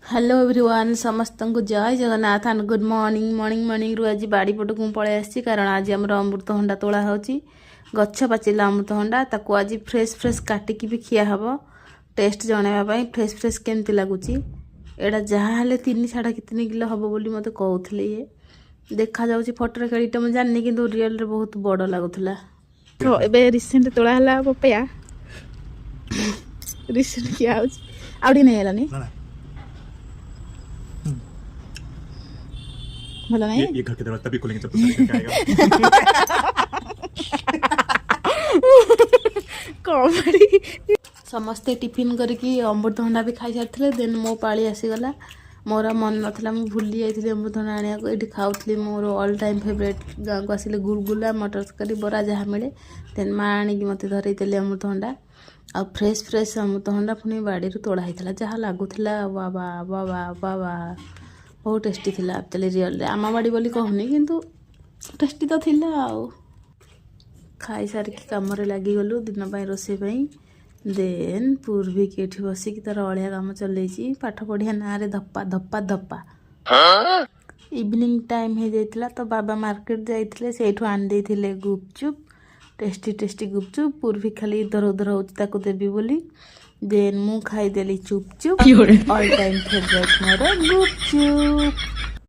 Hello everyone समस्त को जय Jagannath and good morning morning morning रु आज बाड़ी पटक पलि आसी कारण आज आम अमृतभंडा तोड़ा होची गछ पाचिला अमृतभंडा ताकू आज फ्रेश फ्रेश काटिकी भी खिया हबो टेस्ट जणाइबा फ्रेश फ्रेश केमती लगुच एटा जहाँ हेले 3.5 किलो हम बोली मत कहते ये देखा जाऊँ फटोरे केटा मुझे जानी कि रियल बहुत बड़ लगुला तो ए रिसेंट तोड़ा है पपया रिसेंट किया आउटी नहीं है भला नहीं ये घर के दरवाजे तभी खुलेंगे जब तो सारे आएगा। कॉमेडी समस्ते टिफिन करके अमृतभंडा भी खाई सारी देन मो पाली आसीगला मोर मन नाला मुझे भूली जाइए अमृतभंडा आने को ये खाऊली मोर ऑल टाइम फेवरेट गाँव को आसिले गुलगुला मटर तरकारी बरा जहाँ मिले देन माँ आनिकी मत धरईली अमृतभंडा आ फ्रेश फ्रेश अमृतभंडा पुणी बाड़ी तोड़ा होता जहाँ लगुला बाबा बाबा बाबा बहुत टेस्टी थिला एक्चुअली रियल आम बाड़ी बोली कहूनी किंतु टेस्टी तो थिला आउ खाई सारिकी कम लगिगलु दिन रोषे देन पूर्वी के बसिक तार अलिया कम चलई पाठ पढ़िया ना रे धप्पा धप्पा धप्पा इवनिंग टाइम हो जाता तो बाबा मार्केट जाइए से आनी देते गुपचुप टेस्टी टेस्टी गुपचुप पूर्वी खाली इधर उधर हो देवी बोली देन मु खाईदेली चुप चुप ऑल टाइम फेवरेट मोर गुपचुप।